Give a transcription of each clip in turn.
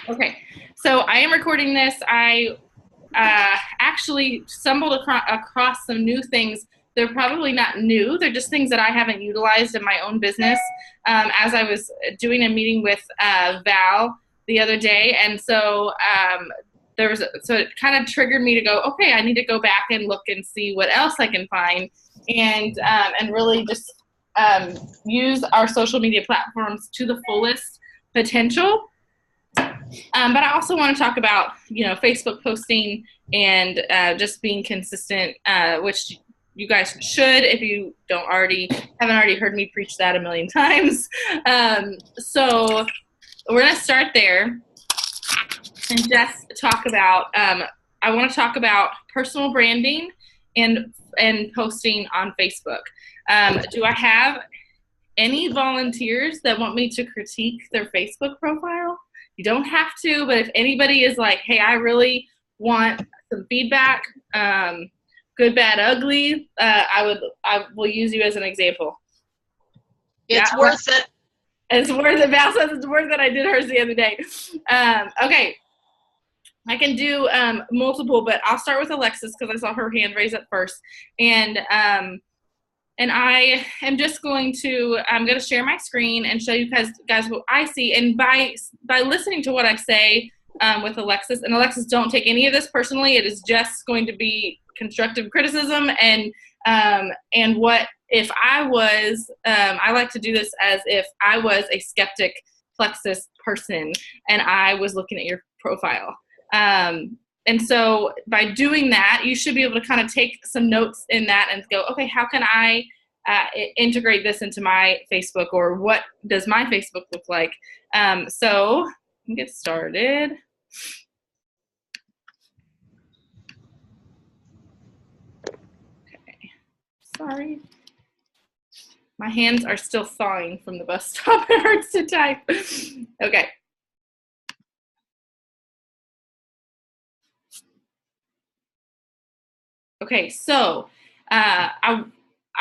Okay, so I am recording this. I actually stumbled across some new things. They're probably not new. They're just things that I haven't utilized in my own business. As I was doing a meeting with Val the other day, and so so it kind of triggered me to go, okay, I need to go back and look and see what else I can find, and really just use our social media platforms to the fullest potential. But I also want to talk about, Facebook posting and just being consistent, which you guys should if you haven't already heard me preach that a million times. So we're going to start there and just talk about, I want to talk about personal branding and posting on Facebook. Do I have any volunteers that want me to critique their Facebook profile? You don't have to, but if anybody is like, hey, I really want some feedback, good, bad, ugly, I will use you as an example. It's worth it. It's worth it. Val says it's worth it. I did hers the other day. Okay. I can do multiple, but I'll start with Alexis because I saw her hand raise up first. And I am just going to, I'm going to share my screen and show you guys what I see. And by listening to what I say with Alexis, and Alexis, don't take any of this personally. It is just going to be constructive criticism. And what if I was, I like to do this as if I was a skeptic Plexus person and I was looking at your profile. And so by doing that, you should be able to kind of take some notes in that and go, okay, how can I integrate this into my Facebook, or what does my Facebook look like? So we can get started. Okay, sorry. My hands are still thawing from the bus stop. It hurts to type. Okay. Okay, so I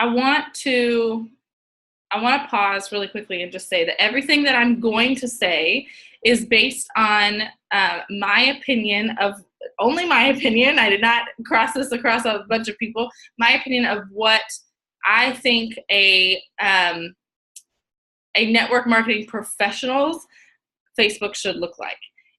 want to pause really quickly and just say that everything that I'm going to say is based on my opinion of, only my opinion. I did not cross this across a bunch of people. My opinion of what I think a network marketing professional's Facebook should look like.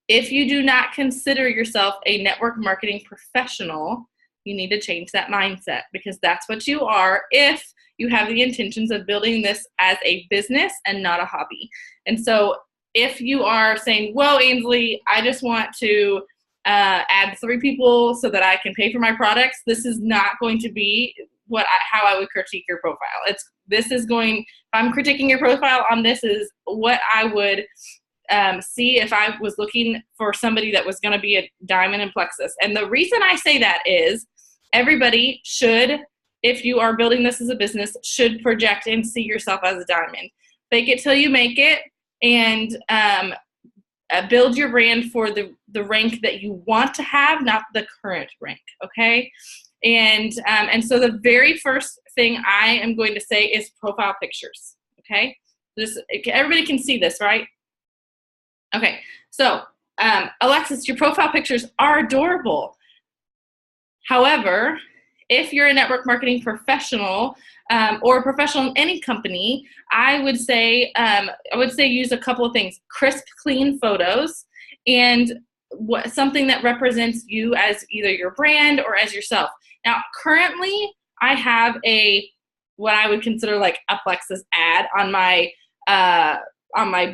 If you do not consider yourself a network marketing professional, you need to change that mindset, because that's what you are if you have the intentions of building this as a business and not a hobby. And so if you are saying, whoa, Ainsley, I just want to add 3 people so that I can pay for my products, this is not going to be how I would critique your profile. If I'm critiquing your profile on this is what I would see if I was looking for somebody that was going to be a diamond in Plexus. And the reason I say that is everybody should, if you are building this as a business, should project and see yourself as a diamond. Fake it till you make it, and build your brand for the rank that you want to have, not the current rank, okay? And so the very first thing I am going to say is profile pictures, okay? Everybody can see this, right? Okay, so Alexis, your profile pictures are adorable. However, if you're a network marketing professional or a professional in any company, I would say use a couple of things: crisp, clean photos, and something that represents you as either your brand or as yourself. Now, currently, I have what I would consider like a Plexus ad on my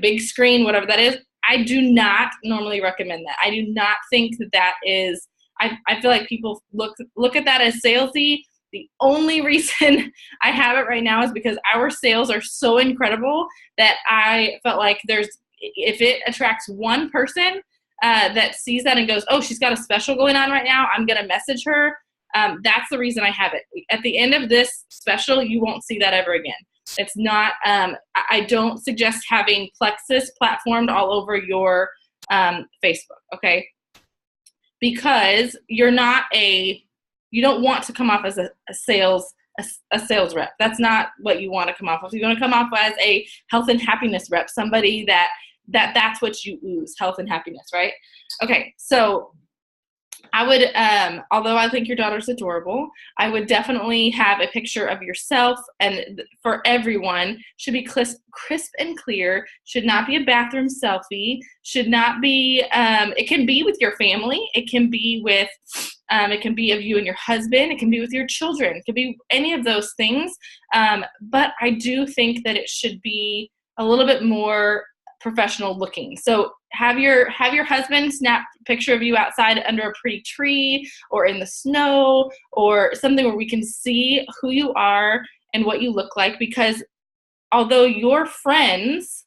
big screen, whatever that is. I do not normally recommend that. I do not think that is. I feel like people look at that as salesy. The only reason I have it right now is because our sales are so incredible that I felt like if it attracts one person that sees that and goes, oh, she's got a special going on right now, I'm going to message her. That's the reason I have it. At the end of this special, you won't see that ever again. It's not, I don't suggest having Plexus platformed all over your Facebook, okay? Because you don't want to come off as a sales rep. That's not what you want to come off as. You want to come off as a health and happiness rep, somebody that that's what you ooze, health and happiness, right? Okay, so I would, although I think your daughter's adorable, I would definitely have a picture of yourself, and for everyone, should be crisp and clear, should not be a bathroom selfie, should not be, it can be with your family, it can be with, it can be of you and your husband, it can be with your children, it can be any of those things, but I do think that it should be a little bit more professional looking. So have your husband snap a picture of you outside under a pretty tree or in the snow or something where we can see who you are and what you look like, because although your friends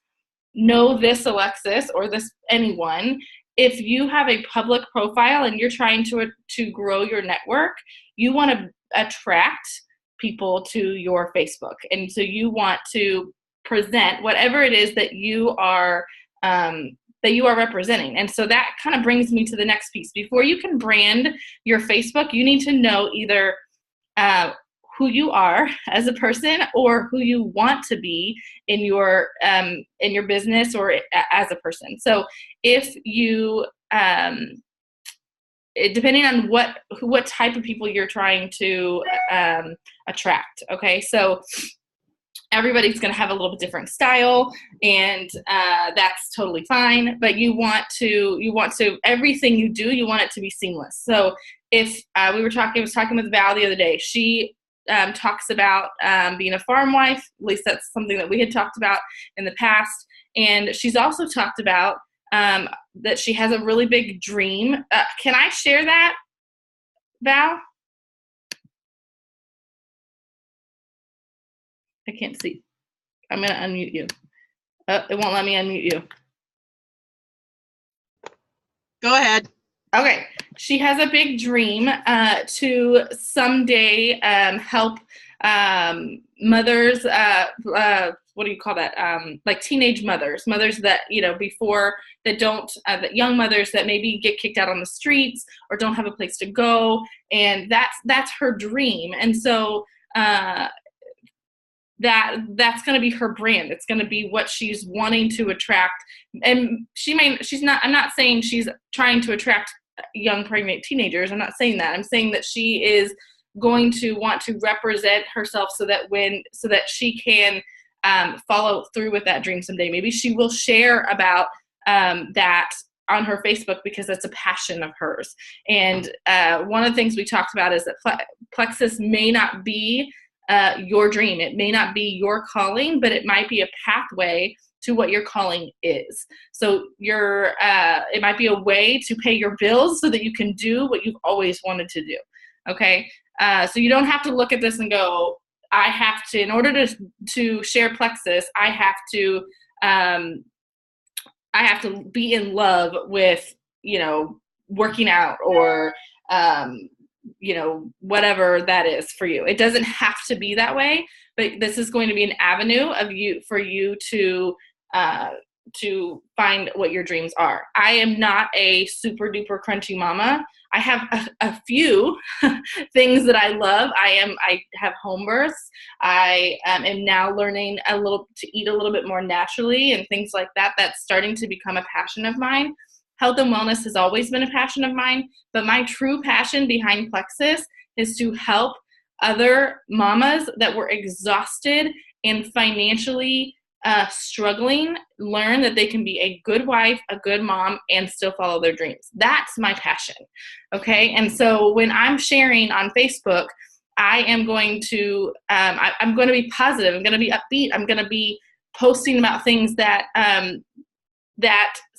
know this Alexis or this anyone, if you have a public profile and you're trying to grow your network, you want to attract people to your Facebook. And so you want to present whatever it is that you are representing. And so that kind of brings me to the next piece. Before you can brand your Facebook, you need to know either who you are as a person or who you want to be in your business or as a person. So if you depending on what type of people you're trying to attract, okay, so everybody's going to have a little bit different style, and that's totally fine. But you want to everything you do, you want it to be seamless. So if I was talking with Val the other day, she talks about being a farm wife. At least that's something that we had talked about in the past. And she's also talked about that she has a really big dream. Can I share that, Val? I can't see. I'm going to unmute you. It won't let me unmute you. Go ahead. Okay. She has a big dream to someday help mothers, what do you call that? Like teenage mothers that, that young mothers that maybe get kicked out on the streets or don't have a place to go. And that's her dream. And so, that's going to be her brand. It's going to be what she's wanting to attract. And I'm not saying she's trying to attract young pregnant teenagers. I'm not saying that. I'm saying that she is going to want to represent herself so that she can follow through with that dream someday. Maybe she will share about that on her Facebook because it's a passion of hers. And one of the things we talked about is that Plexus may not be your dream. It may not be your calling, but it might be a pathway to what your calling is. So it might be a way to pay your bills so that you can do what you've always wanted to do. Okay. So you don't have to look at this and go, I have to, in order to share Plexus, I have to be in love with, working out or, whatever that is for you. It doesn't have to be that way, but this is going to be an avenue for you to find what your dreams are. I am not a super duper crunchy mama. I have a few things that I love. I have home births. I am now learning to eat a little bit more naturally and things like that. That's starting to become a passion of mine. Health and wellness has always been a passion of mine, but my true passion behind Plexus is to help other mamas that were exhausted and financially struggling learn that they can be a good wife, a good mom, and still follow their dreams. That's my passion, okay? And so when I'm sharing on Facebook, I am going to I'm going to be positive. I'm going to be upbeat. I'm going to be posting about things that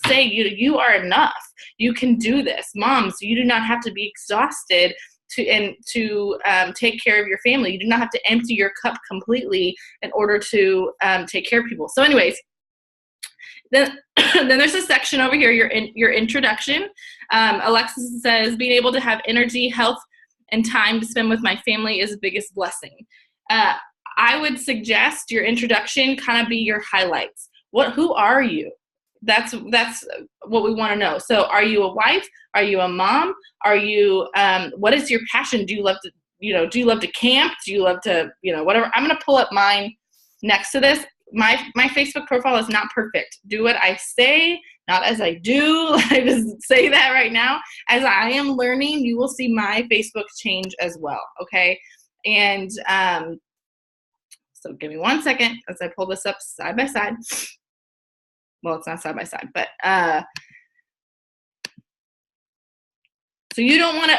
say you are enough. You can do this. Moms, you do not have to be exhausted to take care of your family. You do not have to empty your cup completely in order to take care of people. So anyways, then there's a section over here, your introduction. Alexis says, being able to have energy, health, and time to spend with my family is the biggest blessing. I would suggest your introduction kind of be your highlights. Who are you? That's what we want to know. So are you a wife? Are you a mom? Are you, what is your passion? Do you love to camp? Do you love to, whatever? I'm going to pull up mine next to this. my Facebook profile is not perfect. Do what I say, not as I do. I just say that right now. As I am learning, you will see my Facebook change as well, okay? And so give me 1 second as I pull this up side by side. Well, it's not side by side, but so you don't want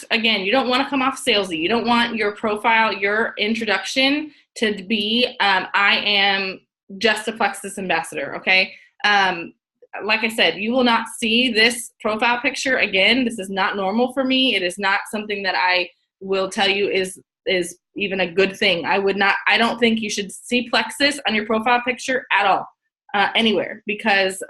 to come off salesy. You don't want your profile, your introduction to be, I am just a Plexus ambassador, okay? Like I said, you will not see this profile picture again. This is not normal for me. It is not something that I will tell you is even a good thing. I don't think you should see Plexus on your profile picture at all. Anywhere, because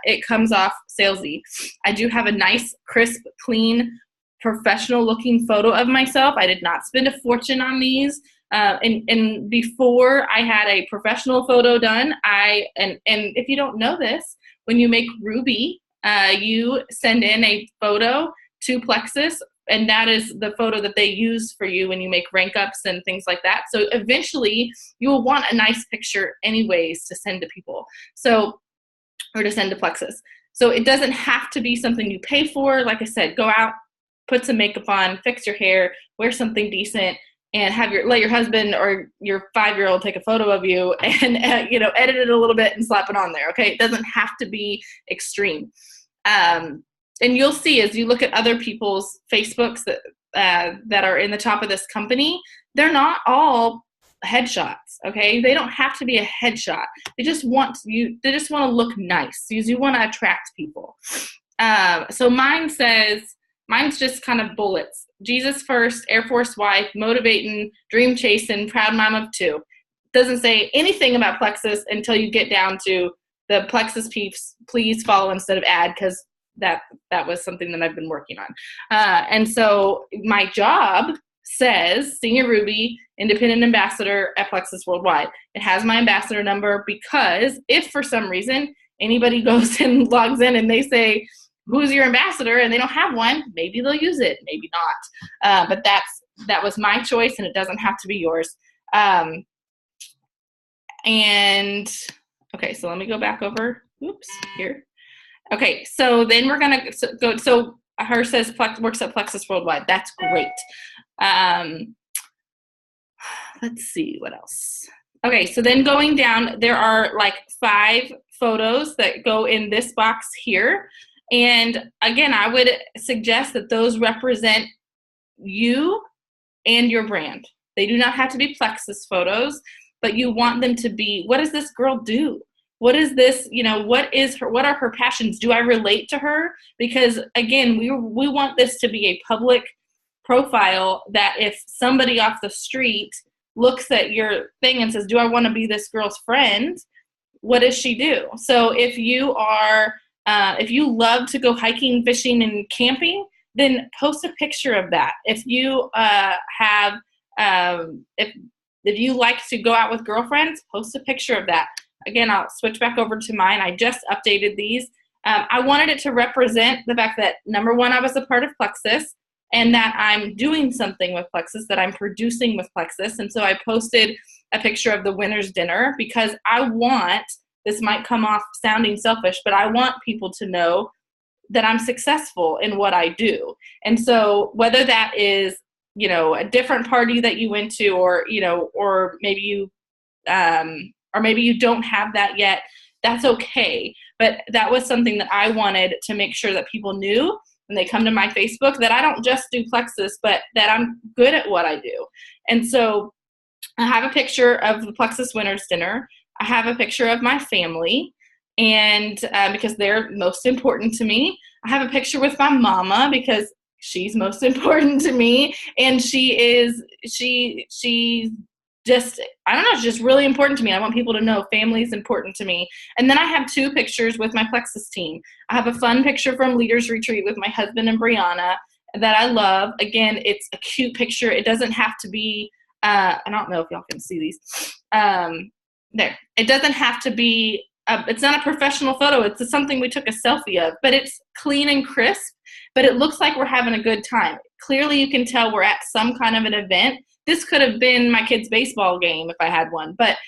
it comes off salesy. I do have a nice, crisp, clean, professional looking photo of myself. I did not spend a fortune on these. And before I had a professional photo done, and if you don't know this, when you make Ruby, you send in a photo to Plexus, and that is the photo that they use for you when you make rank ups and things like that. So eventually you will want a nice picture anyways to send to people. So, or to send to Plexus. So it doesn't have to be something you pay for. Like I said, go out, put some makeup on, fix your hair, wear something decent, and let your husband or your 5-year-old take a photo of you and edit it a little bit and slap it on there. Okay, it doesn't have to be extreme. And you'll see as you look at other people's Facebooks that are in the top of this company, they're not all headshots, okay? They don't have to be a headshot. They just want to look nice because you want to attract people. So mine's just kind of bullets. Jesus first, Air Force wife, motivating, dream chasing, proud mom of 2. Doesn't say anything about Plexus until you get down to the Plexus peeps, please follow instead of add, because that was something that I've been working on. And so my job says Senior Ruby, Independent Ambassador at Plexus Worldwide. It has my ambassador number because if for some reason anybody goes and logs in and they say, who's your ambassador? And they don't have one, maybe they'll use it, maybe not. But that was my choice and it doesn't have to be yours. And okay, so let me go back over, here. Okay, so then we're going to go, so her says works at Plexus Worldwide. That's great. Let's see, what else? Okay, so then going down, there are like 5 photos that go in this box here. And again, I would suggest that those represent you and your brand. They do not have to be Plexus photos, but you want them to be, what does this girl do? What is this, what are her passions? Do I relate to her? Because again, we want this to be a public profile that if somebody off the street looks at your thing and says, do I want to be this girl's friend? What does she do? So if you love to go hiking, fishing, and camping, then post a picture of that. If you if you like to go out with girlfriends, post a picture of that. Again, I'll switch back over to mine. I just updated these. I wanted it to represent the fact that, number one, I was a part of Plexus and that I'm doing something with Plexus, that I'm producing with Plexus. And so I posted a picture of the winner's dinner because I want, this might come off sounding selfish, but I want people to know that I'm successful in what I do. And so whether that is, a different party that you went to or maybe you don't have that yet, that's okay. But that was something that I wanted to make sure that people knew when they come to my Facebook, that I don't just do Plexus, but that I'm good at what I do. And so I have a picture of the Plexus Winner's Dinner. I have a picture of my family, and because they're most important to me. I have a picture with my mama because she's most important to me, and she's just, I don't know, it's just really important to me. I want people to know family is important to me. And then I have 2 pictures with my Plexus team. I have a fun picture from Leaders Retreat with my husband and Brianna that I love. Again, it's a cute picture. It doesn't have to be, I don't know if y'all can see these. There. It doesn't have to be, it's not a professional photo. It's something we took a selfie of, but it's clean and crisp, but it looks like we're having a good time. Clearly you can tell we're at some kind of an event. This could have been my kid's baseball game if I had one, but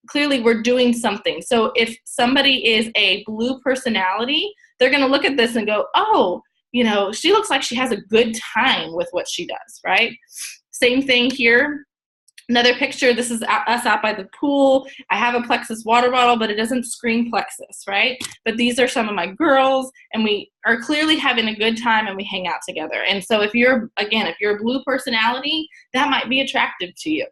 clearly we're doing something. So if somebody is a blue personality, they're going to look at this and go, oh, you know, she looks like she has a good time with what she does, right? Same thing here. Another picture, this is us out by the pool. I have a Plexus water bottle, but it doesn't scream Plexus, right? But these are some of my girls, and we are clearly having a good time, and we hang out together. And so if you're a blue personality, that might be attractive to you.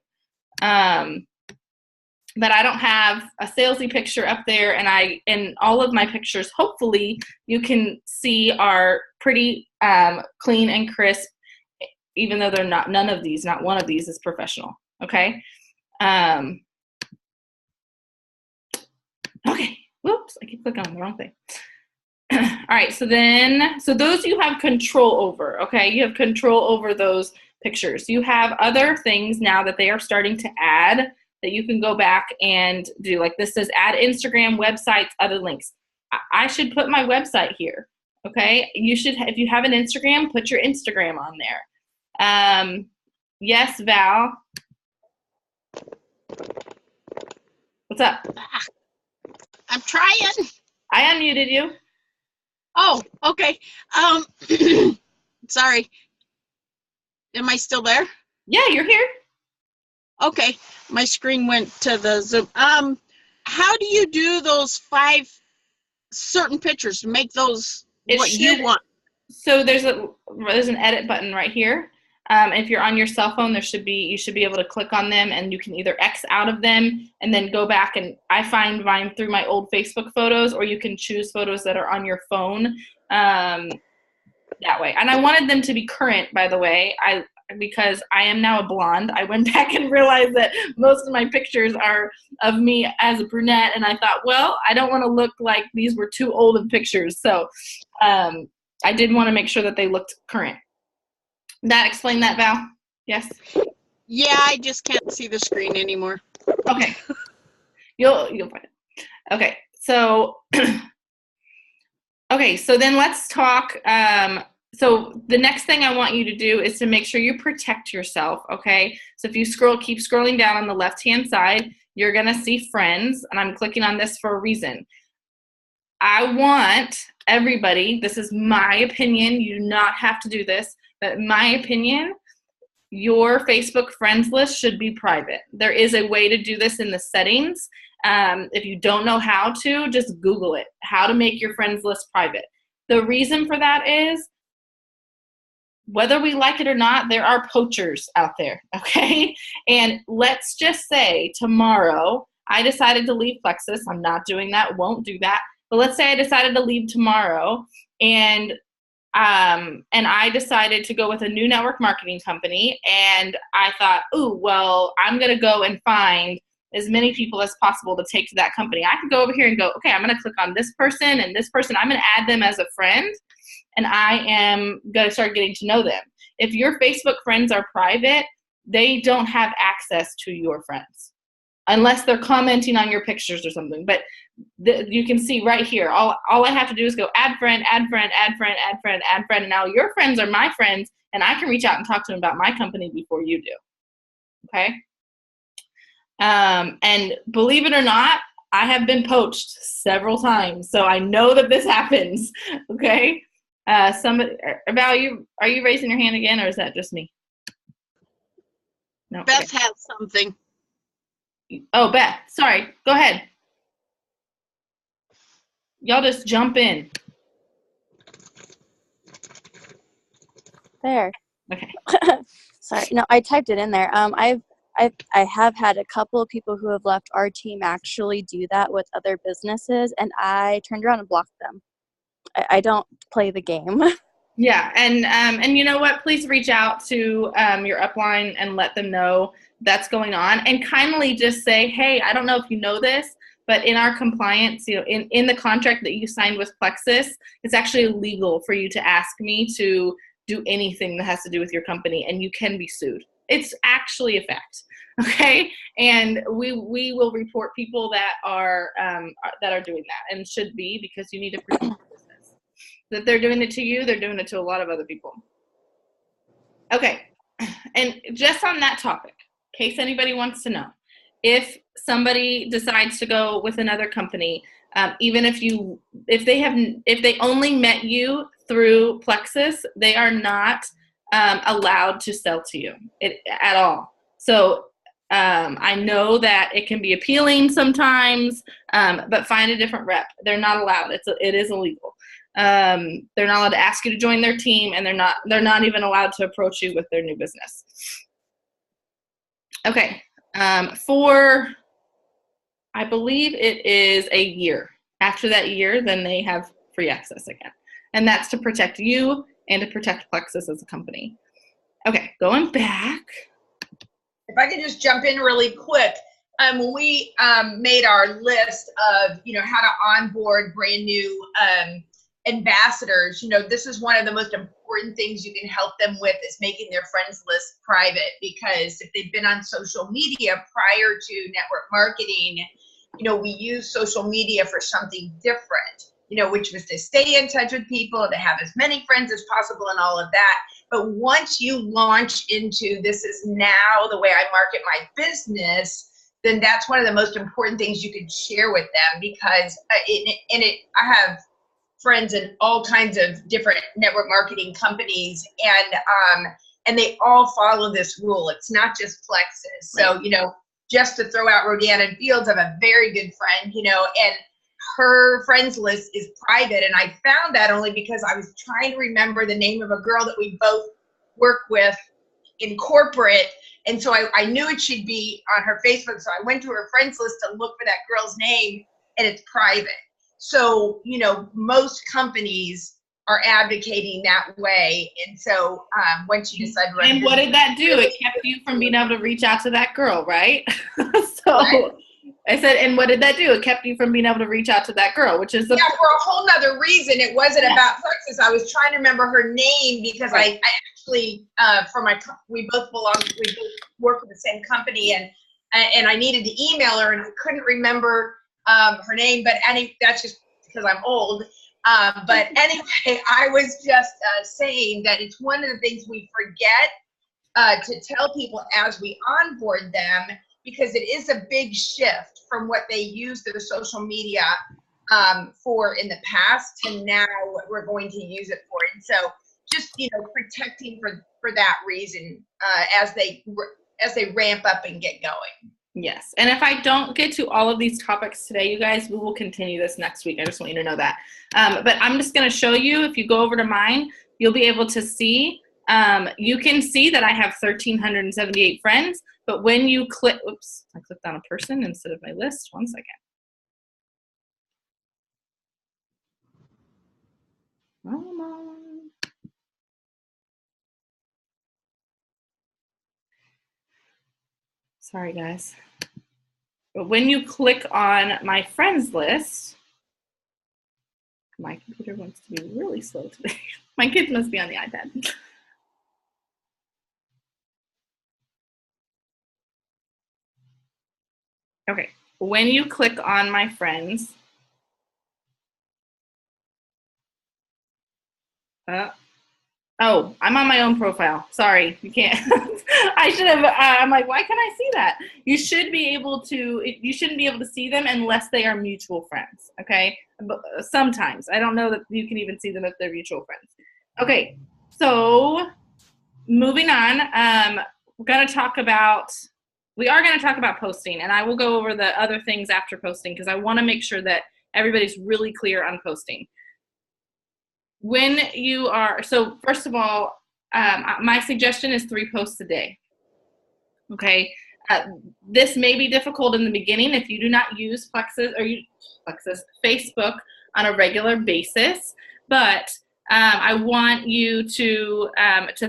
But I don't have a salesy picture up there, and all of my pictures, hopefully, you can see are pretty clean and crisp, even though they're not. Not one of these is professional. Okay. Okay. Whoops. I keep clicking on the wrong thing. All right. So those you have control over. Okay. You have control over those pictures. You have other things now that they are starting to add that you can go back and do. Like this says add Instagram, websites, other links. I should put my website here. Okay. You should, if you have an Instagram, put your Instagram on there. Yes, Val. What's up? I'm trying. I unmuted you. Oh, okay. Sorry. Am I still there? Yeah, you're here. Okay. My screen went to the Zoom. How do you do those 5 certain pictures to make those you want? So there's an edit button right here. If you're on your cell phone, you should be able to click on them, and you can either X out of them and then go back, and I find mine through my old Facebook photos, or you can choose photos that are on your phone that way. And I wanted them to be current, by the way, because I am now a blonde. I went back and realized that most of my pictures are of me as a brunette, and I thought, well, I don't want to look like these were too old of pictures. So I did want to make sure that they looked current. That explain that, Val? Yes? Yeah, I just can't see the screen anymore. Okay. You'll find it. Okay. So so then let's talk. So the next thing I want you to do is to make sure you protect yourself, okay? So if you keep scrolling down on the left-hand side, you're going to see friends, and I'm clicking on this for a reason. I want everybody, this is my opinion, you do not have to do this, but in my opinion, your Facebook friends list should be private. There is a way to do this in the settings. If you don't know how to, just Google it, how to make your friends list private. The reason for that is, whether we like it or not, there are poachers out there, okay? And let's just say tomorrow I decided to leave Plexus. I'm not doing that, won't do that. But let's say I decided to leave tomorrow, and I decided to go with a new network marketing company, and I thought, ooh, well, I'm going to go and find as many people as possible to take to that company. I could go over here and go, okay, I'm going to click on this person and this person. I'm going to add them as a friend, and I am going to start getting to know them. If your Facebook friends are private, they don't have access to your friends unless they're commenting on your pictures or something. But you can see right here, all I have to do is go add friend, add friend, add friend, add friend, add friend. And now your friends are my friends, and I can reach out and talk to them about my company before you do. Okay? And believe it or not, I have been poached several times, so I know that this happens. Okay? Somebody, Val, are you raising your hand again, or is that just me? No. Beth has something. Oh, Beth, sorry. Go ahead. Y'all just jump in. There. Okay. Sorry. No, I typed it in there. I have had a couple of people who have left our team actually do that with other businesses, and I turned around and blocked them. I don't play the game. Yeah, and you know what? Please reach out to your upline and let them know that's going on, and kindly just say, hey, I don't know if you know this, but in our compliance, in the contract that you signed with Plexus, it's actually illegal for you to ask me to do anything that has to do with your company, and you can be sued. It's actually a fact, okay? And we will report people that are doing that, and should be, because you need to protect your business. If they're doing it to you, they're doing it to a lot of other people. Okay, and just on that topic, in case anybody wants to know, if somebody decides to go with another company, even if they only met you through Plexus, they are not allowed to sell to you at all. So I know that it can be appealing sometimes, but find a different rep. They're not allowed. It is illegal. They're not allowed to ask you to join their team, and they're not even allowed to approach you with their new business. Okay. I believe it is a year. After that year, then they have free access again. And that's to protect you and to protect Plexus as a company. Okay, going back. If I could just jump in really quick. When we made our list of, how to onboard brand new ambassadors, this is one of the most important things you can help them with is making their friends list private, because if they've been on social media prior to network marketing, we use social media for something different, which was to stay in touch with people, to have as many friends as possible and all of that. But once you launch into this is now the way I market my business, then that's one of the most important things you can share with them, because I have friends in all kinds of different network marketing companies, and they all follow this rule. It's not just Plexus. So, just to throw out Rodan Fields, I have a very good friend, and her friends list is private. And I found that only because I was trying to remember the name of a girl that we both work with in corporate. And so I knew it should be on her Facebook. So I went to her friends list to look for that girl's name, and it's private. So, most companies are advocating that way. And so once you decide to run and what did that do? It kept you from being able to reach out to that girl, right? So right. I said, and what did that do? It kept you from being able to reach out to that girl, which is for a whole nother reason. It wasn't about Plexus. I was trying to remember her name because I actually, we both work with the same company, and I needed to email her, and I couldn't remember her name, but that's just because I'm old. But anyway, I was just saying that it's one of the things we forget to tell people as we onboard them, because it is a big shift from what they use their social media for in the past to now what we're going to use it for. And so just, protecting for that reason as they ramp up and get going. Yes. And if I don't get to all of these topics today, you guys, we will continue this next week. I just want you to know that. But I'm just going to show you, if you go over to mine, you'll be able to see, you can see that I have 1,378 friends. But when you click, oops, I clicked on a person instead of my list. 1 second. Come on. Sorry, guys. But when you click on my friends list, my computer wants to be really slow today. My kids must be on the iPad. Okay, when you click on my friends, oh, I'm on my own profile. Sorry, you can't. I should have, I'm like, why can't I see that? You shouldn't be able to see them unless they are mutual friends, okay? But sometimes, I don't know that you can even see them if they're mutual friends. Okay, so moving on, we are going to talk about posting, and I will go over the other things after posting because I want to make sure that everybody's really clear on posting. When you are, so first of all, my suggestion is 3 posts a day. Okay, this may be difficult in the beginning if you do not use Facebook on a regular basis, but I want you to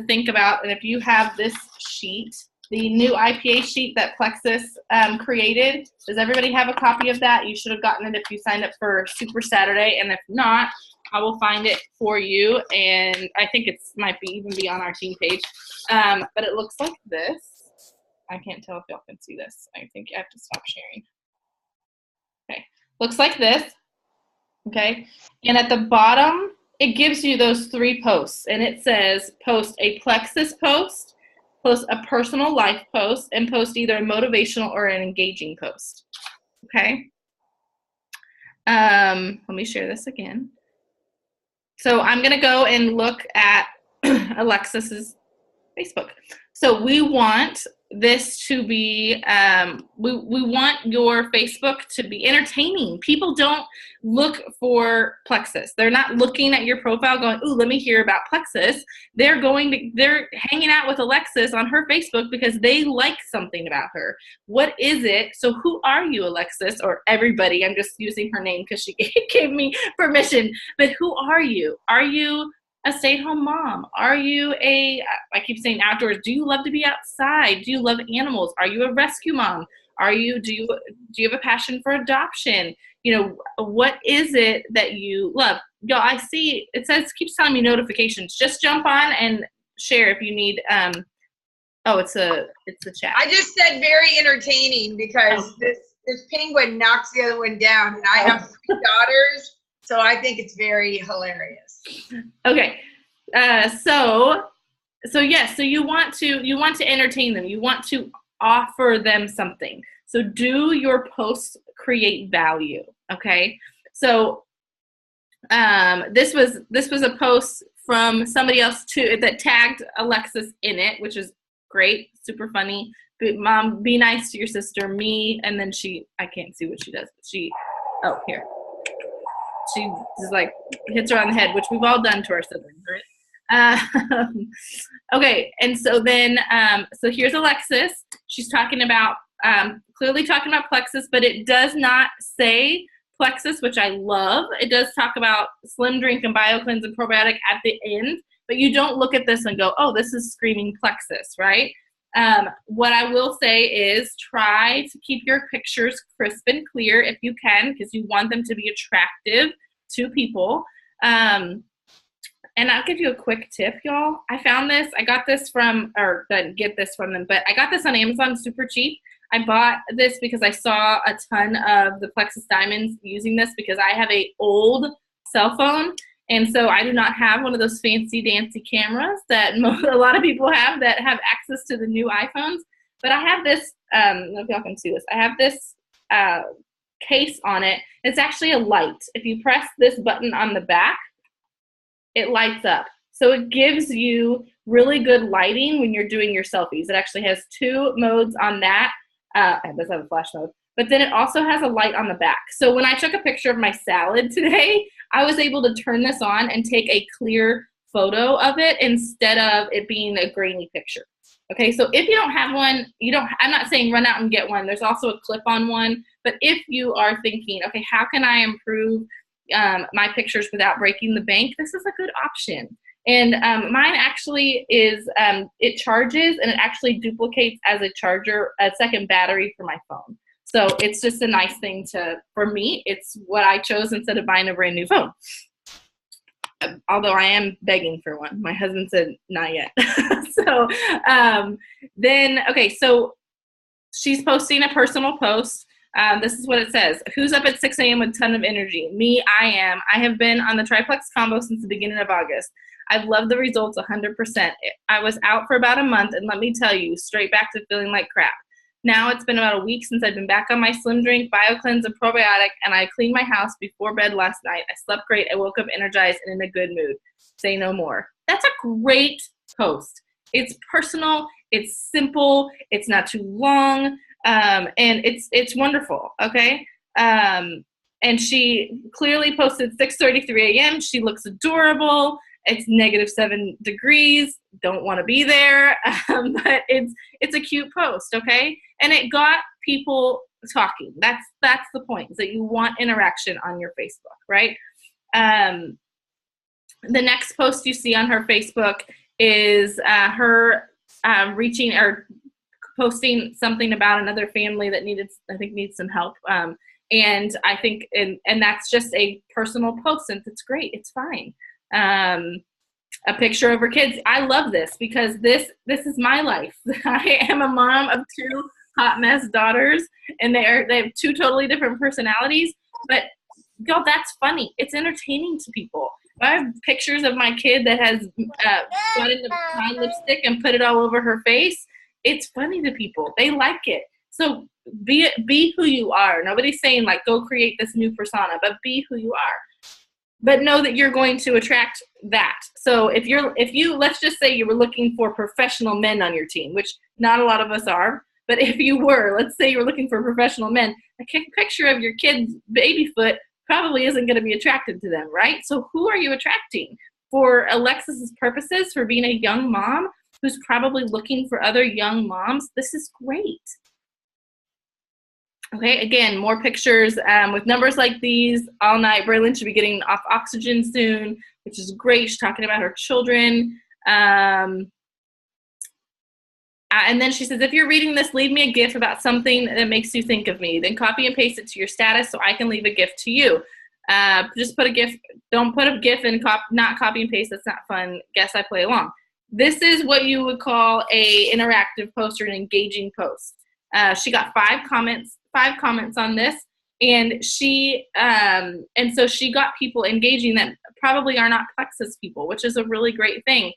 think about, and if you have this sheet, the new IPA sheet that Plexus created, does everybody have a copy of that? You should have gotten it if you signed up for Super Saturday, and if not, I will find it for you, and I think it might even be on our team page, but it looks like this. I can't tell if y'all can see this. I think I have to stop sharing. Okay, looks like this, okay, and at the bottom, it gives you those 3 posts, and it says post a Plexus post, post a personal life post, and post either a motivational or an engaging post. Okay. Let me share this again. So I'm going to go and look at Alexis's Facebook. So we want this to be, we want your Facebook to be entertaining. People don't look for Plexus. They're not looking at your profile going, ooh, let me hear about Plexus. They're hanging out with Alexis on her Facebook because they like something about her. What is it? So who are you, Alexis, or everybody? I'm just using her name because she gave me permission. But who are you? Are you a stay-at-home mom? Are you I keep saying outdoors, do you love to be outside? Do you love animals? Are you a rescue mom? Do you have a passion for adoption? What is it that you love? Y'all, I see it keeps telling me notifications. Just jump on and share if you need it's the chat. I just said very entertaining because this penguin knocks the other one down, and I have 3 daughters, so I think it's very hilarious. Okay, so you want to entertain them. You want to offer them something. So do your posts create value? Okay, so this was a post from somebody else too that tagged Alexis in it, which is great, super funny. Mom, be nice to your sister. Me, and then I can't see what she does. But here. She just hits her on the head, which we've all done to our siblings, right? Okay, and so then, so here's Alexis. She's talking about, clearly talking about Plexus, but it does not say Plexus, which I love. It does talk about Slim Drink and BioCleanse and Probiotic at the end, but you don't look at this and go, oh, this is screaming Plexus, right? What I will say is try to keep your pictures crisp and clear if you can, because you want them to be attractive to people. And I'll give you a quick tip, y'all. I found this. I got this didn't get this from them, but I got this on Amazon super cheap. I bought this because I saw a ton of the Plexus Diamonds using this because I have a old cell phone. And so I do not have one of those fancy dancy cameras that a lot of people have that have access to the new iPhones. But I have this, I don't know if y'all can see this. I have this case on it. It's actually a light. If you press this button on the back, it lights up. So it gives you really good lighting when you're doing your selfies. It actually has 2 modes on that. It does have a flash mode. But then it also has a light on the back. So when I took a picture of my salad today, I was able to turn this on and take a clear photo of it instead of it being a grainy picture. Okay, so if you don't have one, I'm not saying run out and get one. There's also a clip-on one. But if you are thinking, okay, how can I improve my pictures without breaking the bank? This is a good option. And mine actually is, it charges and it actually duplicates as a second battery for my phone. So it's just a nice thing for me, it's what I chose instead of buying a brand new phone. Although I am begging for one. My husband said, not yet. So so she's posting a personal post. This is what it says. Who's up at 6 a.m. with a ton of energy? Me, I am. I have been on the Triplex combo since the beginning of August. I've loved the results 100%. I was out for about a month, and let me tell you, straight back to feeling like crap. Now it's been about a week since I've been back on my Slim Drink, BioCleanse, and Probiotic, and I cleaned my house before bed last night. I slept great. I woke up energized and in a good mood. Say no more. That's a great post. It's personal. It's simple. It's not too long. And it's wonderful. Okay. And she clearly posted 6:33 a.m. She looks adorable. It's -7 degrees. Don't want to be there. But it's a cute post. Okay. And it got people talking. That's the point, is that you want interaction on your Facebook, right? The next post you see on her Facebook is her reaching or posting something about another family that needs some help. And I think, and that's just a personal post, and it's great. It's fine. A picture of her kids. I love this because this is my life. I am a mom of 2 hot mess daughters, and they have 2 totally different personalities, but y'all, that's funny. It's entertaining to people. I have pictures of my kid that has got into my lipstick and put it all over her face. It's funny to people. They like it. So be who you are. Nobody's saying like go create this new persona, but be who you are. But know that you're going to attract that. So if you let's just say you were looking for professional men on your team, which not a lot of us are, but if you were, let's say you were looking for professional men, a picture of your kid's baby foot probably isn't going to be attractive to them, right? So who are you attracting? For Alexis's purposes, for being a young mom who's probably looking for other young moms, this is great. Okay, again, more pictures with numbers like these all night. Braylon should be getting off oxygen soon, which is great. She's talking about her children. And then she says, if you're reading this, leave me a GIF about something that makes you think of me. Then copy and paste it to your status so I can leave a GIF to you. Just put a GIF. Don't put a GIF and not copy and paste. That's not fun. Guess I play along. This is what you would call a interactive post or an engaging post. She got 5 comments on this, and so she got people engaging that probably are not Plexus people, which is a really great thing.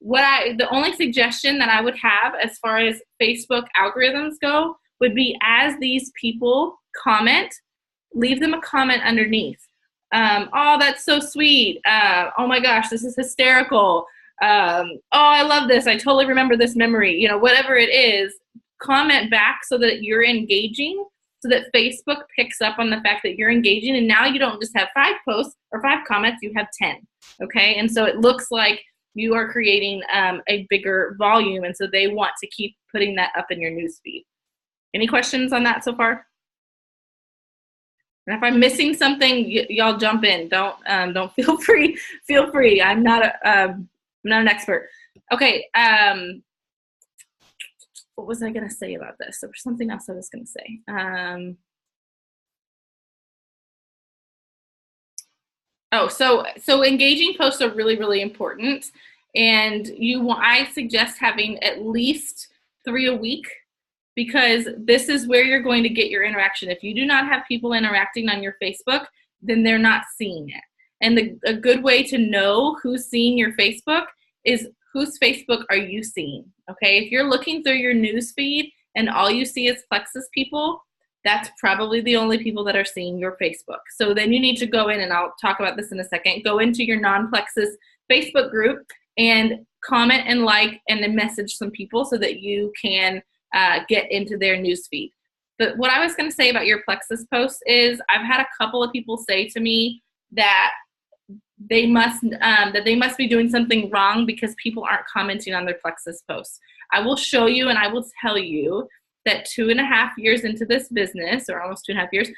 The only suggestion that I would have as far as Facebook algorithms go would be, as these people comment, leave them a comment underneath. Oh, that's so sweet. Oh my gosh, this is hysterical. Oh, I love this. I totally remember this memory. Whatever it is, comment back so that you're engaging, so that Facebook picks up on the fact that you're engaging. And now you don't just have 5 posts or 5 comments, you have 10. Okay. And so it looks like you are creating a bigger volume, and so they want to keep putting that up in your newsfeed. Any questions on that so far? And if I'm missing something, y'all jump in. Don't feel free. Feel free. I'm not an expert. Okay. What was I gonna say about this? There was something else I was gonna say. So engaging posts are really, really important. And I suggest having at least 3 a week, because this is where you're going to get your interaction. If you do not have people interacting on your Facebook, then they're not seeing it. And a good way to know who's seeing your Facebook is, whose Facebook are you seeing? Okay, if you're looking through your news feed and all you see is Plexus people, that's probably the only people that are seeing your Facebook. So then you need to go in, and I'll talk about this in a second, go into your non-Plexus Facebook group and comment and like and then message some people so that you can get into their newsfeed. But what I was going to say about your Plexus posts is, I've had a couple of people say to me that they must be doing something wrong because people aren't commenting on their Plexus posts. I will show you, and I will tell you that 2.5 years into this business, or almost 2.5 years,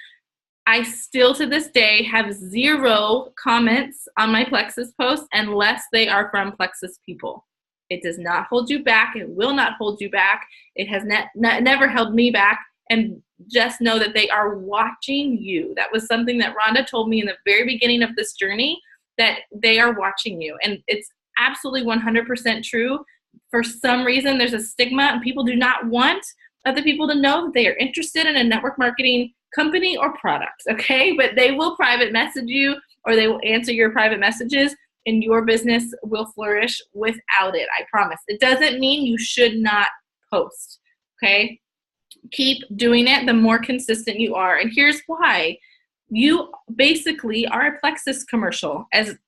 I still to this day have 0 comments on my Plexus posts unless they are from Plexus people. It does not hold you back. It will not hold you back. It has never held me back. And just know that they are watching you. That was something that Rhonda told me in the very beginning of this journey, that they are watching you. And it's absolutely 100% true. For some reason, there's a stigma, and people do not want other people to know that they are interested in a network marketing company or products, okay? But they will private message you, or they will answer your private messages, and your business will flourish without it, I promise. It doesn't mean you should not post, okay? Keep doing it the more consistent you are. And here's why. You basically are a Plexus commercial, and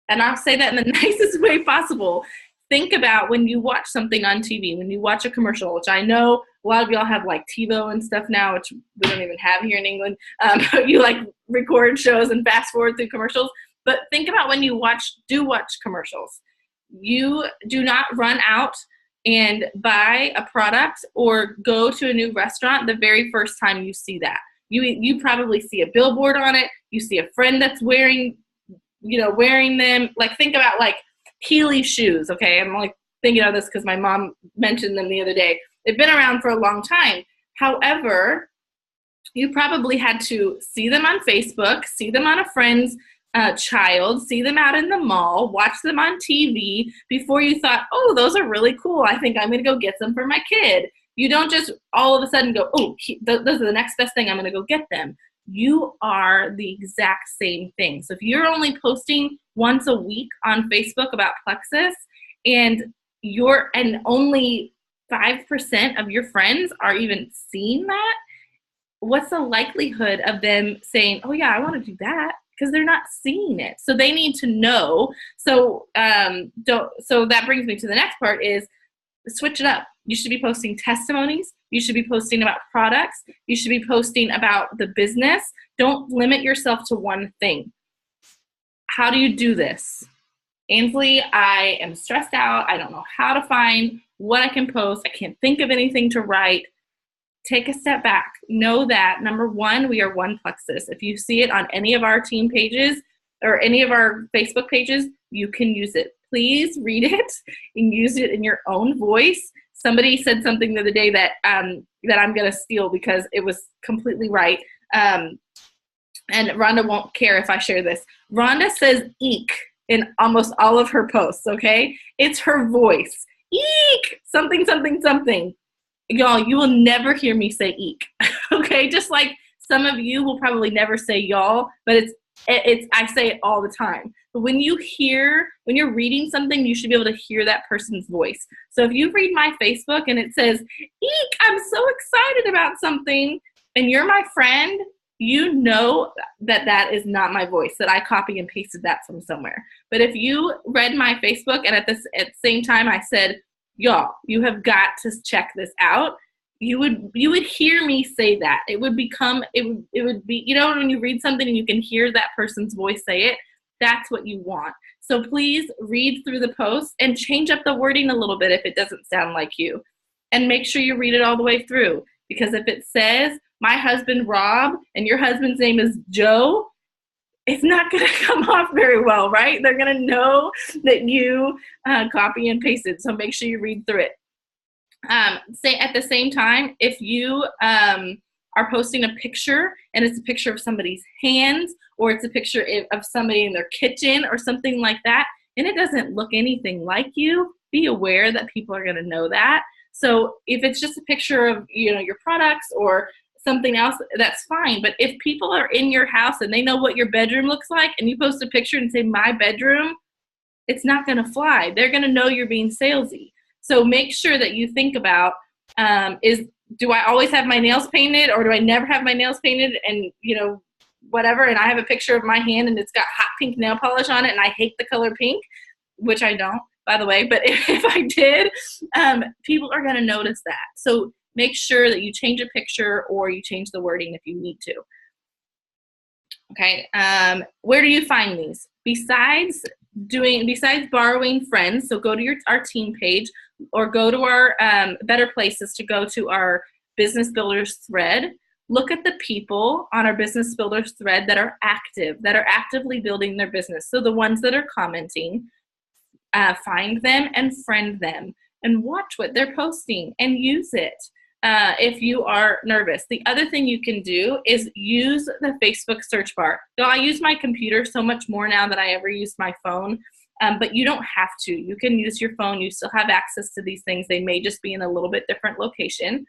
I'll say that in the nicest way possible. Think about when you watch something on TV, when you watch a commercial, which I know a lot of y'all have like TiVo and stuff now, which we don't even have here in England. You like record shows and fast forward through commercials. But think about when you watch commercials. You do not run out and buy a product or go to a new restaurant the very first time you see that. You probably see a billboard on it. You see a friend that's wearing them. Like, think about like Heeley shoes, okay? I'm like thinking of this because my mom mentioned them the other day. They've been around for a long time. However, you probably had to see them on Facebook, see them on a friend's child, see them out in the mall, watch them on TV before you thought, oh, those are really cool. I think I'm going to go get some for my kid. You don't just all of a sudden go, oh, those are the next best thing. I'm going to go get them. you are the exact same thing. So if you're only posting once a week on Facebook about Plexus and only 5% of your friends are even seeing that, what's the likelihood of them saying, oh yeah, I want to do that? Because they're not seeing it. So they need to know. So so that brings me to the next part is switch it up. You should be posting testimonies. You should be posting about products. You should be posting about the business. Don't limit yourself to one thing. How do you do this? Ainsley, I am stressed out. I don't know how to find what I can post. I can't think of anything to write. Take a step back. Know that, number one, we are one Plexus. If you see it on any of our team pages or any of our Facebook pages, you can use it. Please read it and use it in your own voice. Somebody said something the other day that that I'm going to steal because it was completely right. And Rhonda won't care if I share this. Rhonda says eek in almost all of her posts, okay? It's her voice. Eek! Something, something, something. Y'all, you will never hear me say eek, okay? Just like some of you will probably never say y'all, but I say it all the time. But when you're reading something, you should be able to hear that person's voice. So if you read my Facebook and it says, eek, I'm so excited about something, and you're my friend, you know that is not my voice, that I copy and pasted that from somewhere. But if you read my Facebook and at the same time I said, y'all, you have got to check this out, you would hear me say that. It would be, you know, when you read something and you can hear that person's voice say it, that's what you want. So please read through the post and change up the wording a little bit if it doesn't sound like you. And make sure you read it all the way through. Because if it says, my husband Rob, and your husband's name is Joe, it's not going to come off very well, right? They're going to know that you copy and pasted. So make sure you read through it. Say at the same time, if you are posting a picture and it's a picture of somebody's hands or it's a picture of somebody in their kitchen or something like that, and it doesn't look anything like you, be aware that people are going to know that. So if it's just a picture of, you know, your products or something else, that's fine. But if people are in your house and they know what your bedroom looks like and you post a picture and say my bedroom, it's not going to fly. They're going to know you're being salesy. So make sure that you think about, do I always have my nails painted or do I never have my nails painted and, you know, whatever, and I have a picture of my hand and it's got hot pink nail polish on it and I hate the color pink, which I don't, by the way, but if I did, people are going to notice that. So make sure that you change a picture or you change the wording if you need to. Okay, where do you find these? Besides borrowing friends, so go to our team page or go to our better places to go to our Business Builders thread. Look at the people on our Business Builders thread that are actively building their business. So the ones that are commenting, find them and friend them and watch what they're posting and use it. If you are nervous. The other thing you can do is use the Facebook search bar. So I use my computer so much more now than I ever used my phone, but you don't have to. You can use your phone. You still have access to these things. They may just be in a little bit different location,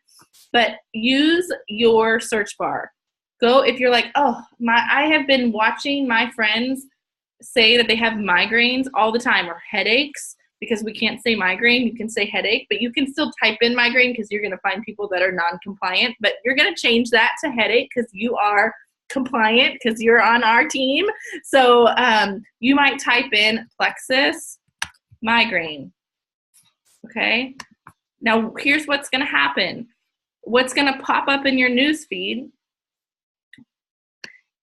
but use your search bar. Go if you're like, oh, I have been watching my friends say that they have migraines all the time or headaches. Because we can't say migraine, you can say headache, but you can still type in migraine because you're going to find people that are non-compliant. But you're going to change that to headache because you are compliant because you're on our team. So you might type in Plexus migraine. Okay. Now here's what's going to happen. What's going to pop up in your news feed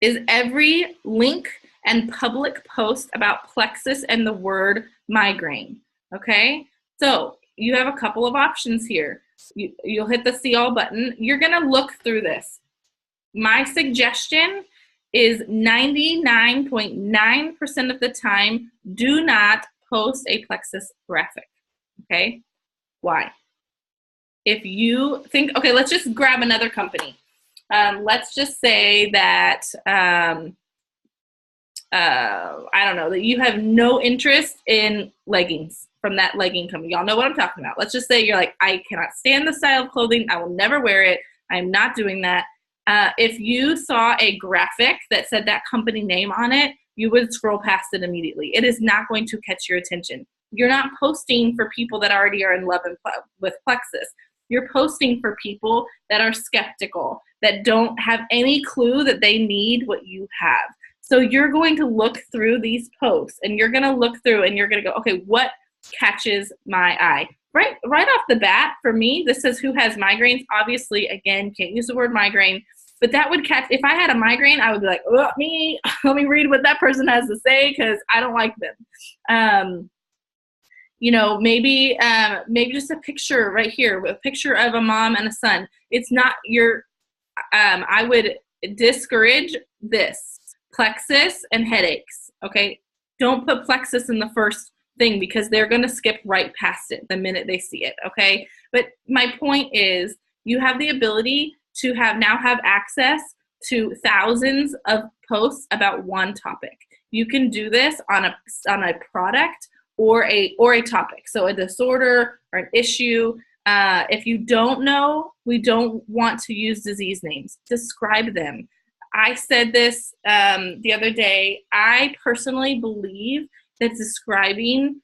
is every link and public post about Plexus and the word migraine. Okay, so you have a couple of options here. You'll hit the see all button. You're going to look through this. My suggestion is 99.9% of the time, do not post a Plexus graphic. Okay, why? If you think, okay, let's just grab another company. Let's just say that, I don't know, that you have no interest in leggings from that legging company. Y'all know what I'm talking about. Let's just say you're like, I cannot stand the style of clothing. I will never wear it. I'm not doing that. If you saw a graphic that said that company name on it, you would scroll past it immediately. It is not going to catch your attention. You're not posting for people that already are in love with Plexus. You're posting for people that are skeptical, that don't have any clue that they need what you have. So you're going to look through these posts, and you're going to look through and you're going to go, okay, what catches my eye? Right off the bat, for me, this says who has migraines. Obviously, again, can't use the word migraine, but that would catch, if I had a migraine, I would be like, oh, me, let me read what that person has to say because I don't like them. Maybe just a picture right here, a picture of a mom and a son. It's not I would discourage this, Plexus and headaches, okay? Don't put Plexus in the first thing because they're going to skip right past it the minute they see it, okay? But my point is you have the ability to now have access to thousands of posts about one topic. You can do this on a product or a topic. So a disorder or an issue. If you don't know, we don't want to use disease names. Describe them. I said this the other day. I personally believe that describing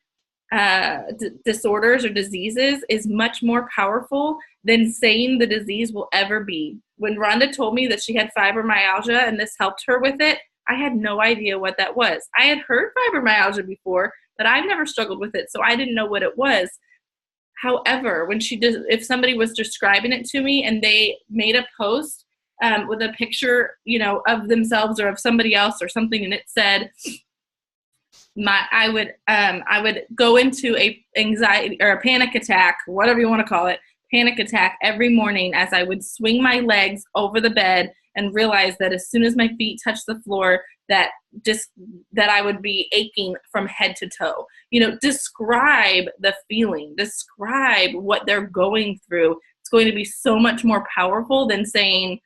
disorders or diseases is much more powerful than saying the disease will ever be. When Rhonda told me that she had fibromyalgia and this helped her with it, I had no idea what that was. I had heard fibromyalgia before, but I've never struggled with it, so I didn't know what it was. However, if somebody was describing it to me and they made a post with a picture, of themselves or of somebody else or something, and it said, I would go into a anxiety or a panic attack, whatever you want to call it, panic attack every morning as I would swing my legs over the bed and realize that as soon as my feet touched the floor, that I would be aching from head to toe. Describe the feeling, describe what they're going through. It's going to be so much more powerful than saying,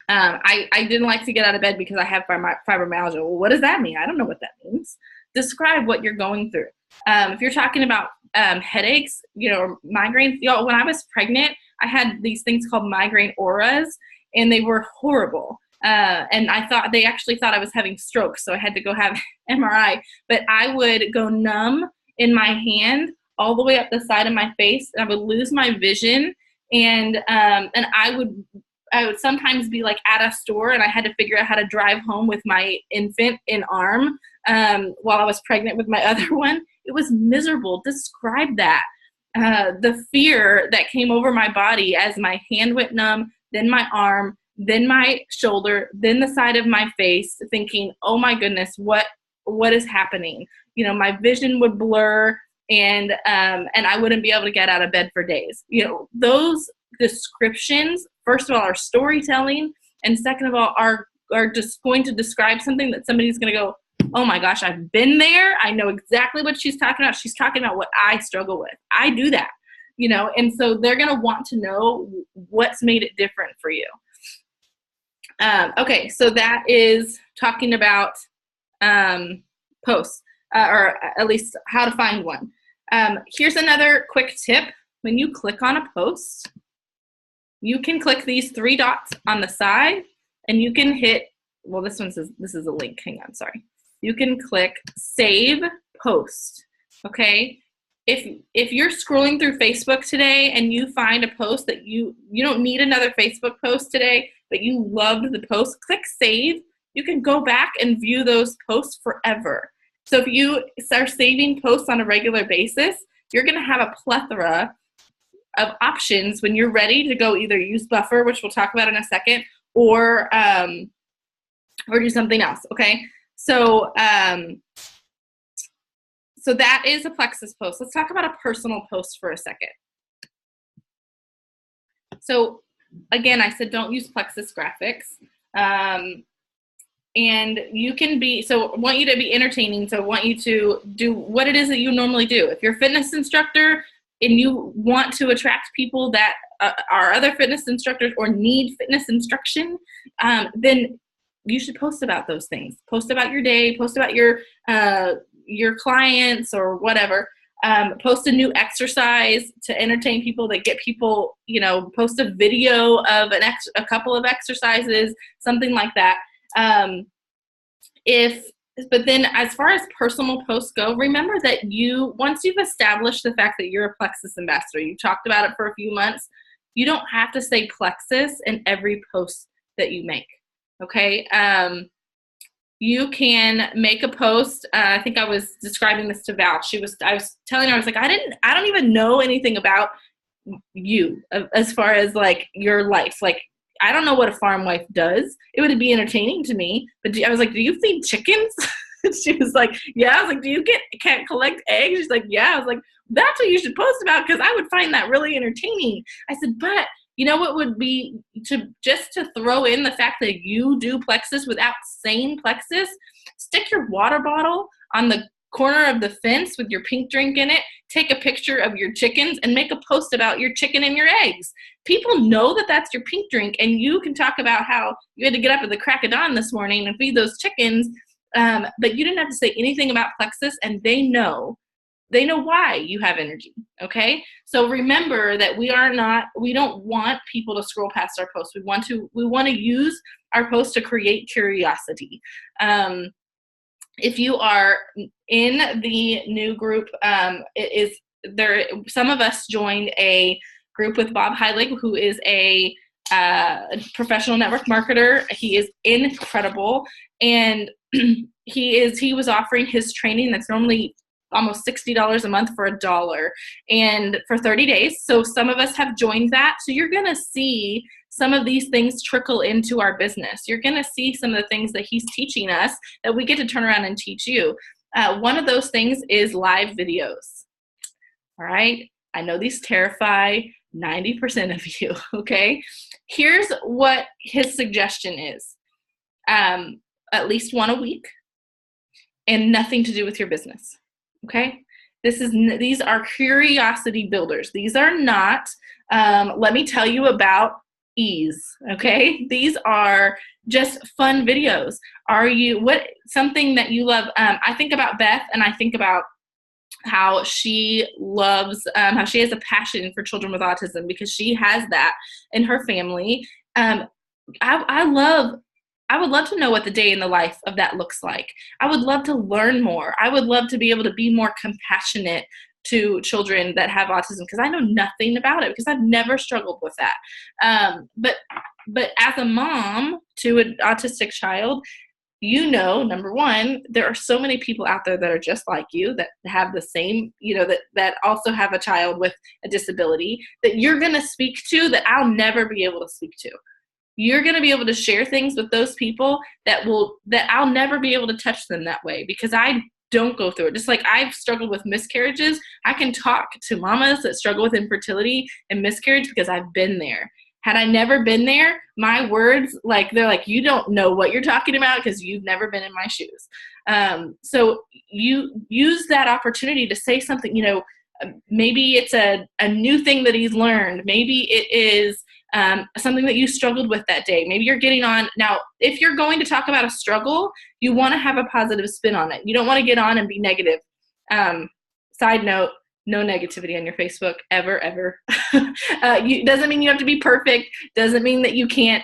I didn't like to get out of bed because I have fibromyalgia. Well, what does that mean? I don't know what that means. Describe what you're going through. If you're talking about headaches, migraines, when I was pregnant, I had these things called migraine auras, and they were horrible. And they actually thought I was having strokes, so I had to go have MRI. But I would go numb in my hand all the way up the side of my face, and I would lose my vision, and I would sometimes be like at a store, and I had to figure out how to drive home with my infant in arm while I was pregnant with my other one. It was miserable. Describe that. The fear that came over my body as my hand went numb, then my arm, then my shoulder, then the side of my face, thinking, oh my goodness, what is happening? My vision would blur, and I wouldn't be able to get out of bed for days. Those descriptions, first of all, are storytelling, and second of all, are just going to describe something that somebody's going to go, oh my gosh, I've been there. I know exactly what she's talking about. She's talking about what I struggle with. I do that, and so they're going to want to know what's made it different for you. Okay, so that is talking about posts, or at least how to find one. Here's another quick tip. When you click on a post, you can click these 3 dots on the side, and you can hit, well, this one says, this is a link, hang on, sorry. You can click Save Post, okay? If you're scrolling through Facebook today and you find a post that you don't need another Facebook post today, but you loved the post, click Save. You can go back and view those posts forever. So if you start saving posts on a regular basis, you're gonna have a plethora of options when you're ready to go either use Buffer, which we'll talk about in a second, or do something else, okay? So so that is a Plexus post. Let's talk about a personal post for a second. So again, I said don't use Plexus graphics. And you can be, so I want you to be entertaining, so I want you to do what it is that you normally do. If you're a fitness instructor and you want to attract people that are other fitness instructors or need fitness instruction, then you should post about those things. Post about your day, post about your clients or whatever. post a new exercise to entertain people, that get people, post a video of a couple of exercises, something like that. But then as far as personal posts go, remember that once you've established the fact that you're a Plexus ambassador, you've talked about it for a few months, you don't have to say Plexus in every post that you make. Okay. You can make a post. I think I was describing this to Val. I was telling her, I was like, I don't even know anything about you as far as like your life. Like, I don't know what a farm wife does. It would be entertaining to me. But I was like, do you feed chickens? She was like, yeah. I was like, do you can't collect eggs? She's like, yeah. I was like, that's what you should post about, because I would find that really entertaining. I said, but you know what would be to throw in the fact that you do Plexus without saying Plexus? Stick your water bottle on the corner of the fence with your pink drink in it, take a picture of your chickens, and make a post about your chicken and your eggs. People know that that's your pink drink, and you can talk about how you had to get up at the crack of dawn this morning and feed those chickens, but you didn't have to say anything about Plexus, and they know why you have energy. Okay. So remember that we don't want people to scroll past our posts. We want to use our posts to create curiosity. If you are in the new group, some of us joined a group with Bob Heilig, who is a professional network marketer. He is incredible. And he was offering his training that's normally almost $60 a month for $1 and for 30 days. So some of us have joined that. So you're going to see some of these things trickle into our business. You're going to see some of the things that he's teaching us that we get to turn around and teach you. One of those things is live videos. All right. I know these terrify 90% of you. Okay. Here's what his suggestion is. At least one a week, and nothing to do with your business. Okay. These are curiosity builders. These are not, let me tell you about ease. Okay. These are just fun videos. Something that you love? I think about Beth, and I think about how she loves, how she has a passion for children with autism, because she has that in her family. I would love to know what the day in the life of that looks like. I would love to learn more. I would love to be able to be more compassionate to children that have autism, because I know nothing about it, because I've never struggled with that. But as a mom to an autistic child, number one, there are so many people out there that are just like you, that have the same, that also have a child with a disability that you're going to speak to that I'll never be able to speak to. You're going to be able to share things with those people that I'll never be able to touch them that way, because I don't go through it. Just like I've struggled with miscarriages, I can talk to mamas that struggle with infertility and miscarriage because I've been there. Had I never been there, my words, they're like, you don't know what you're talking about because you've never been in my shoes. So you use that opportunity to say something, maybe it's a new thing that he's learned. Maybe it is something that you struggled with that day. Maybe you're getting on. Now, if you're going to talk about a struggle, you want to have a positive spin on it. You don't want to get on and be negative. Side note, no negativity on your Facebook, ever. Doesn't mean you have to be perfect. Doesn't mean that you can't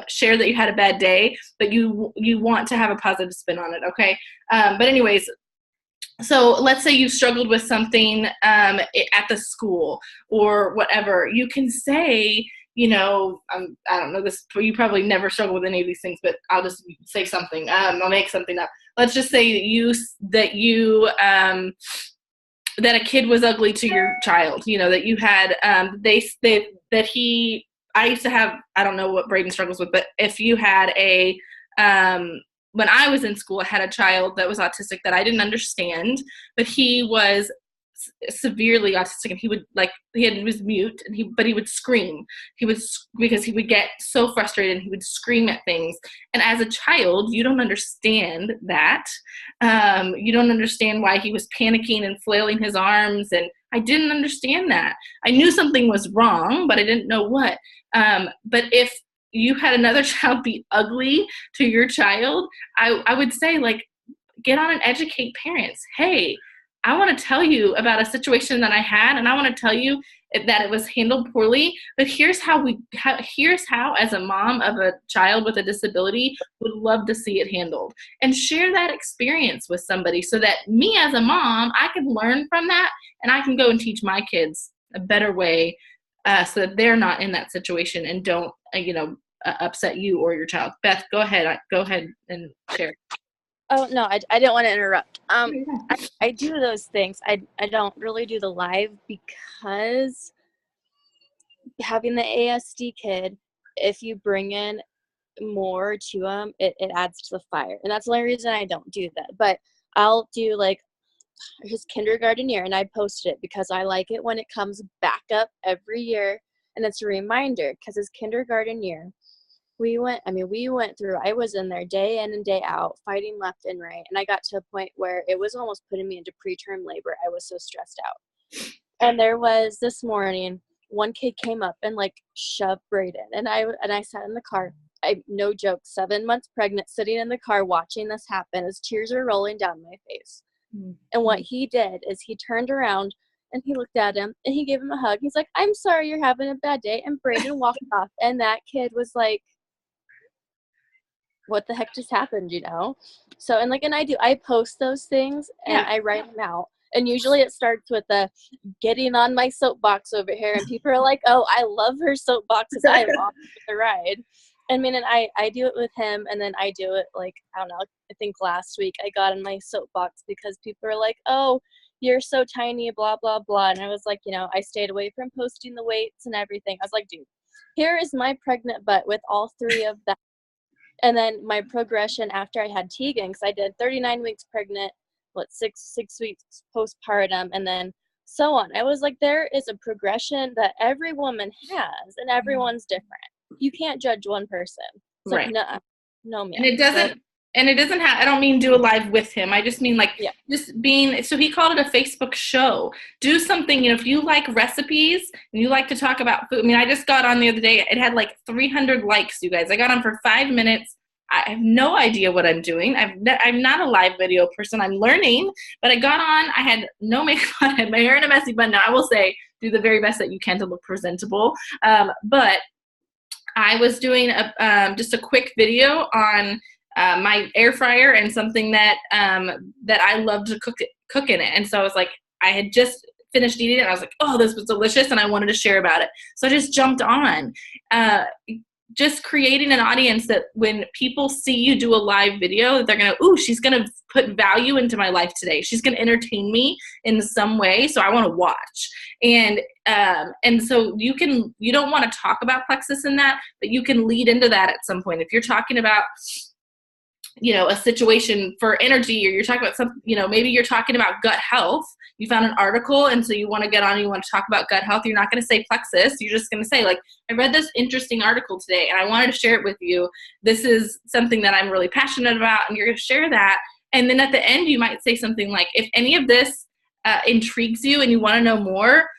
share that you had a bad day, but you want to have a positive spin on it, okay? But anyways, so let's say you've struggled with something at the school or whatever. You can say, I don't know this, you probably never struggle with any of these things, but I'll just say something. I'll make something up. Let's just say that a kid was ugly to your child, that you had, I used to have, I don't know what Braden struggles with, but if you had when I was in school, I had a child that was autistic that I didn't understand, but he was severely autistic, and he was mute, but he would scream. Because he would get so frustrated and he would scream at things. And as a child, you don't understand that. You don't understand why he was panicking and flailing his arms. And I didn't understand that. I knew something was wrong, but I didn't know what. But if you had another child be ugly to your child, I would say, get on and educate parents. Hey, I want to tell you about a situation that I had, and I want to tell you that it was handled poorly, but here's how as a mom of a child with a disability would love to see it handled, and share that experience with somebody so that me as a mom, I can learn from that and I can go and teach my kids a better way so that they're not in that situation and don't, upset you or your child. Beth, go ahead and share. Oh, no, I didn't want to interrupt. I do those things. I don't really do the live because having the ASD kid, if you bring in more to them, it adds to the fire. And that's the only reason I don't do that. But I'll do like his kindergarten year, and I posted it because I like it when it comes back up every year. And it's a reminder because his kindergarten year, we went through, I was in there day in and day out, fighting left and right. And I got to a point where it was almost putting me into preterm labor. I was so stressed out. And there was this morning, one kid came up and like shoved Brayden. And I sat in the car, no joke, 7 months pregnant, sitting in the car watching this happen as tears were rolling down my face. Mm-hmm. And what he did is he turned around and he looked at him and he gave him a hug. He's like, "I'm sorry you're having a bad day." And Brayden walked off. And that kid was like, what the heck just happened, So, and I post those things and I write them out. And usually it starts with the getting on my soapbox over here. And people are like, "Oh, I love her soapboxes. I love the ride." And I do it with him. And then I do it like, I don't know, I think last week I got on my soapbox because people are like, "Oh, you're so tiny, blah, blah, blah." And I was like, I stayed away from posting the weights and everything. I was like, dude, here is my pregnant butt with all 3 of them. And then my progression after I had Tegan, because I did 39 weeks pregnant, 6 weeks postpartum, and then so on. I was like, there is a progression that every woman has, and everyone's different. You can't judge one person. It's right. Like, no, man. And it doesn't have, I don't mean do a live with him. I just mean just being, so he called it a Facebook show. Do something, if you like recipes and you like to talk about food. I just got on the other day. It had like 300 likes, you guys. I got on for 5 minutes. I have no idea what I'm doing. I'm not a live video person. I'm learning, but I got on. I had no makeup on. I had my hair in a messy bun. Now, I will say, do the very best that you can to look presentable. But I was doing just a quick video on my air fryer and something that I love to cook in it. And so I was like, I had just finished eating it. And I was like, "Oh, this was delicious," and I wanted to share about it. So I just jumped on. Just creating an audience that when people see you do a live video, they're going to, "Ooh, she's going to put value into my life today. She's going to entertain me in some way. So I want to watch." And so you don't want to talk about plexus in that, but you can lead into that at some point. If you're talking about, a situation for energy, or you're talking about something, maybe you're talking about gut health. You found an article, and so you want to get on and you want to talk about gut health. You're not going to say plexus. You're just going to say, like, "I read this interesting article today, and I wanted to share it with you. This is something that I'm really passionate about," and you're going to share that. And then at the end, you might say something like, "If any of this intrigues you and you want to know more,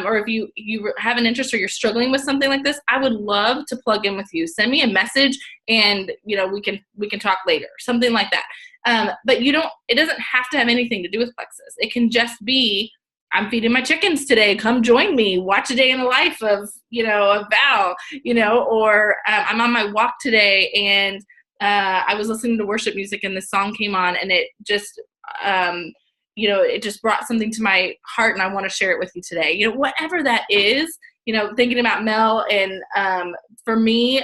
or if you have an interest or you're struggling with something like this, I would love to plug in with you. Send me a message and, we can talk later," something like that. But it doesn't have to have anything to do with plexus. It can just be, "I'm feeding my chickens today. Come join me. Watch a day in the life of, of Val, or I'm on my walk today and I was listening to worship music and this song came on and it just, it just brought something to my heart and I want to share it with you today." Whatever that is, thinking about Mel, and for me,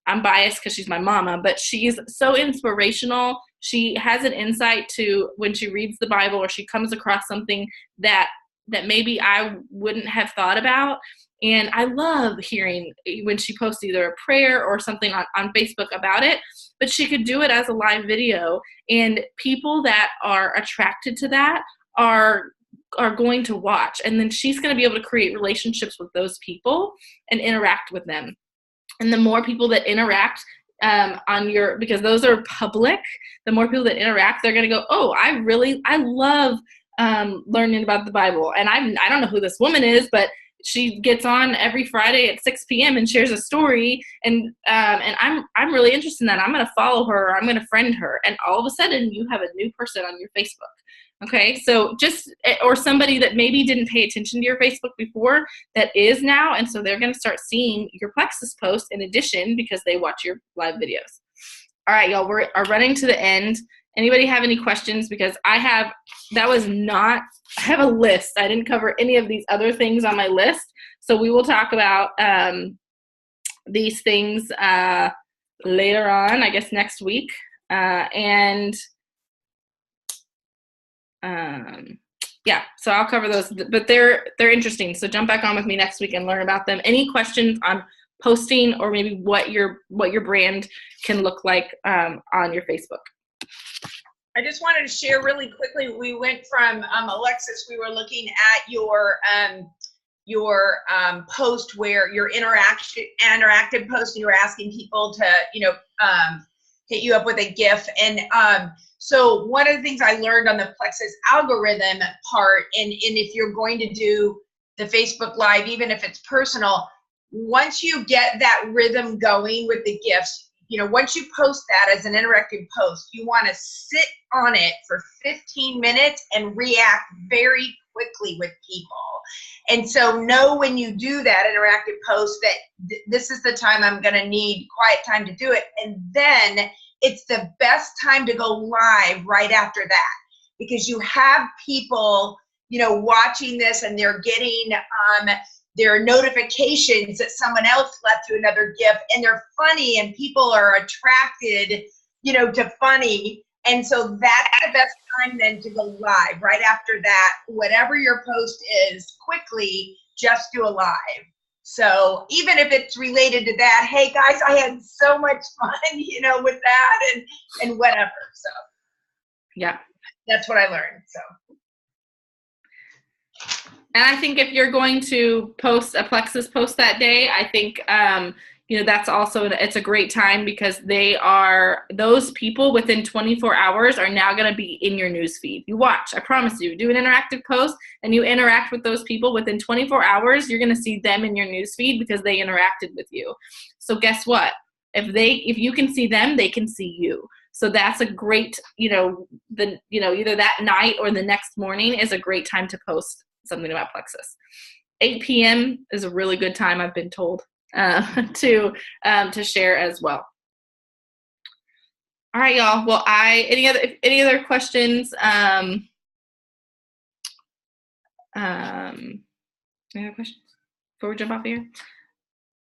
I'm biased because she's my mama, but she's so inspirational. She has an insight to when she reads the Bible or she comes across something that maybe I wouldn't have thought about. And I love hearing when she posts either a prayer or something on Facebook about it, but she could do it as a live video. And people that are attracted to that are going to watch. And then she's going to be able to create relationships with those people and interact with them. And the more people that interact because those are public, the more people that interact, they're going to go, "Oh, I love learning about the Bible. And I don't know who this woman is, but she gets on every Friday at 6 p.m. and shares a story, and I'm really interested in that. I'm going to follow her, or I'm going to friend her, and all of a sudden you have a new person on your Facebook. Okay, so or somebody that maybe didn't pay attention to your Facebook before that is now, and so they're going to start seeing your Plexus post in addition because they watch your live videos. All right, y'all, we are running to the end. Anybody have any questions? Because I have a list. I didn't cover any of these other things on my list, so we will talk about these things later on, I guess next week, yeah, so I'll cover those, but they're interesting. So jump back on with me next week and learn about them. Any questions on posting or maybe what your brand can look like on your Facebook? I just wanted to share really quickly. We went from Alexis. We were looking at your post where your interactive post, and you were asking people to hit you up with a GIF. And so one of the things I learned on the Plexus algorithm part, and if you're going to do the Facebook Live, even if it's personal, once you get that rhythm going with the GIFs, once you post that as an interactive post, you want to sit on it for 15 minutes and react very quickly with people. And so know when you do that interactive post that this is the time I'm going to need quiet time to do it. And then it's the best time to go live right after that, because you have people, watching this, and they're getting their notifications that someone else left to another GIF, and they're funny, and people are attracted, to funny. And so that's the best time then to go live right after that. Whatever your post is, quickly just do a live. So even if it's related to that, hey guys, I had so much fun, with that and whatever. So yeah, that's what I learned. So. And I think if you're going to post a Plexus post that day, I think, that's also, it's a great time, because those people within 24 hours are now going to be in your newsfeed. You watch, I promise you, do an interactive post and you interact with those people within 24 hours, you're going to see them in your newsfeed because they interacted with you. So guess what? If you can see them, they can see you. So that's a great, either that night or the next morning is a great time to post something about Plexus. 8 p.m. is a really good time, I've been told, to share as well. All right, y'all. Well, any other questions? Any other questions before we jump off here?